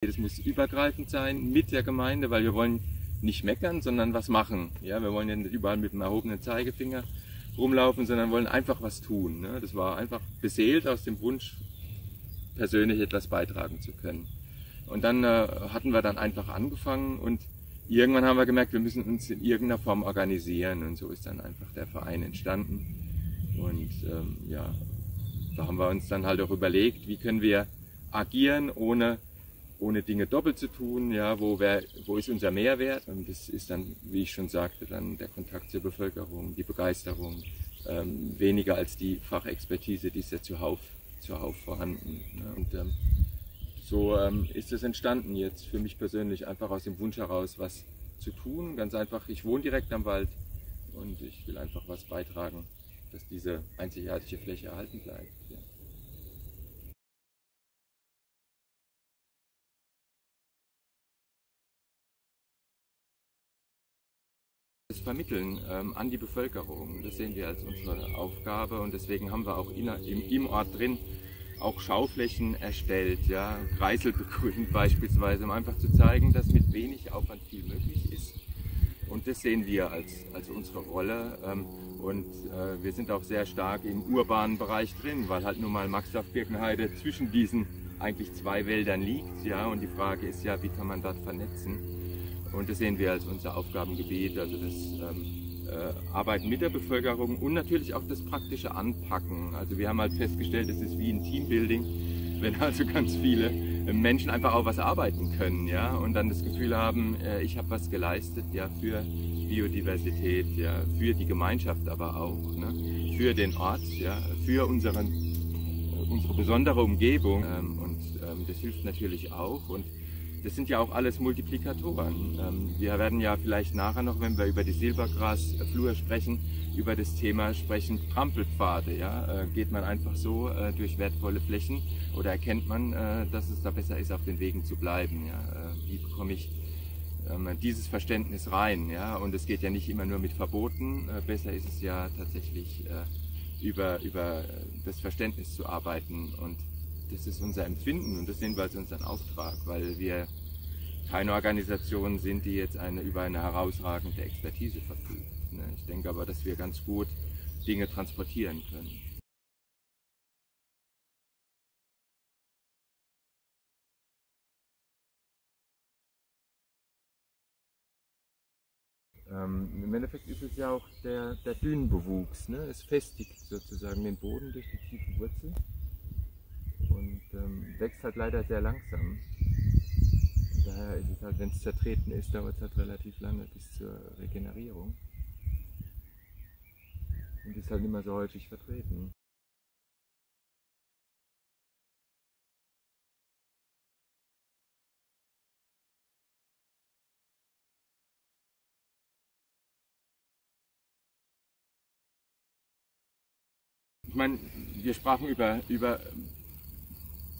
Das muss übergreifend sein mit der Gemeinde, weil wir wollen nicht meckern, sondern was machen. Ja, wir wollen ja nicht überall mit dem erhobenen Zeigefinger rumlaufen, sondern wollen einfach was tun. Ne? Das war einfach beseelt aus dem Wunsch, persönlich etwas beitragen zu können. Und dann hatten wir dann einfach angefangen und irgendwann haben wir gemerkt, wir müssen uns in irgendeiner Form organisieren und so ist dann einfach der Verein entstanden. Und ja, da haben wir uns dann halt auch überlegt, wie können wir agieren, ohne Dinge doppelt zu tun, ja, wo ist unser Mehrwert? Und das ist dann, wie ich schon sagte, dann der Kontakt zur Bevölkerung, die Begeisterung, weniger als die Fachexpertise, die ist ja zuhauf vorhanden. Ne? Und so ist es entstanden jetzt für mich persönlich, einfach aus dem Wunsch heraus, was zu tun. Ganz einfach, ich wohne direkt am Wald und ich will einfach was beitragen, dass diese einzigartige Fläche erhalten bleibt. Ja. Das Vermitteln an die Bevölkerung, das sehen wir als unsere Aufgabe und deswegen haben wir auch im Ort drin auch Schauflächen erstellt, ja, Kreisel begrünt beispielsweise, um einfach zu zeigen, dass mit wenig Aufwand viel möglich ist. Und das sehen wir als unsere Rolle und wir sind auch sehr stark im urbanen Bereich drin, weil halt nun mal Maxdorf-Birkenheide zwischen diesen eigentlich zwei Wäldern liegt, ja, und die Frage ist ja, wie kann man dort vernetzen? Und das sehen wir als unser Aufgabengebiet, also das Arbeiten mit der Bevölkerung und natürlich auch das praktische Anpacken. Also wir haben halt festgestellt, es ist wie ein Teambuilding, wenn also ganz viele Menschen einfach auch was arbeiten können, ja, und dann das Gefühl haben, ich habe was geleistet, ja, für Biodiversität, ja, für die Gemeinschaft aber auch, ne, für den Ort, ja, für unsere besondere Umgebung und das hilft natürlich auch. Und das sind ja auch alles Multiplikatoren. Wir werden ja vielleicht nachher noch, wenn wir über die Silbergrasflur sprechen, über das Thema sprechen, Trampelpfade. Ja? Geht man einfach so durch wertvolle Flächen oder erkennt man, dass es da besser ist, auf den Wegen zu bleiben? Ja? Wie bekomme ich dieses Verständnis rein? Ja? Und es geht ja nicht immer nur mit Verboten. Besser ist es ja tatsächlich über das Verständnis zu arbeiten. Und das ist unser Empfinden und das sehen wir als unseren Auftrag, weil wir keine Organisation sind, die jetzt über eine herausragende Expertise verfügt. Ich denke aber, dass wir ganz gut Dinge transportieren können. Im Endeffekt ist es ja auch der Dünenbewuchs. Ne? Es festigt sozusagen den Boden durch die tiefen Wurzeln und wächst halt leider sehr langsam. Daher ist es halt, wenn es zertreten ist, dauert es halt relativ lange bis zur Regenerierung und ist halt nicht mehr so häufig vertreten. Ich meine, wir sprachen über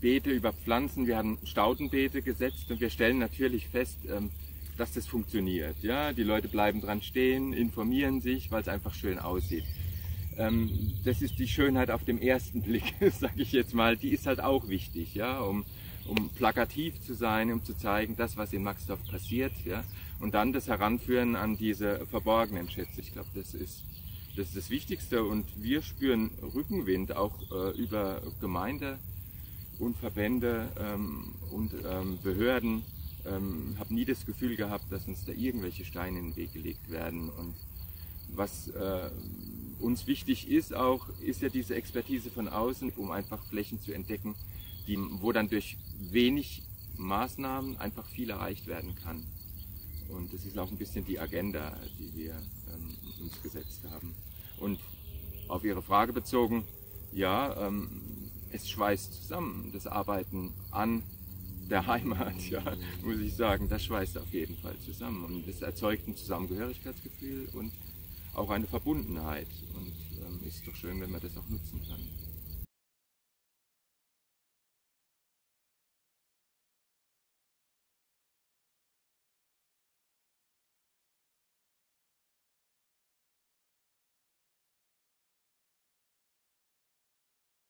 Beete, über Pflanzen, wir haben Staudenbeete gesetzt und wir stellen natürlich fest, dass das funktioniert. Ja? Die Leute bleiben dran stehen, informieren sich, weil es einfach schön aussieht. Das ist die Schönheit auf dem ersten Blick, sage ich jetzt mal, die ist halt auch wichtig, ja? um plakativ zu sein, um zu zeigen, das, was in Maxdorf passiert, ja? Und dann das Heranführen an diese verborgenen Schätze. Ich glaube, das ist das Wichtigste und wir spüren Rückenwind auch über Gemeinde und Verbände und Behörden. Habe nie das Gefühl gehabt, dass uns da irgendwelche Steine in den Weg gelegt werden. Und was uns wichtig ist auch, ist ja diese Expertise von außen, um einfach Flächen zu entdecken, wo dann durch wenig Maßnahmen einfach viel erreicht werden kann. Und das ist auch ein bisschen die Agenda, die wir uns gesetzt haben. Und auf Ihre Frage bezogen, ja, es schweißt zusammen, das Arbeiten an der Heimat, ja, muss ich sagen, das schweißt auf jeden Fall zusammen. Und es erzeugt ein Zusammengehörigkeitsgefühl und auch eine Verbundenheit. Und ist doch schön, wenn man das auch nutzen kann.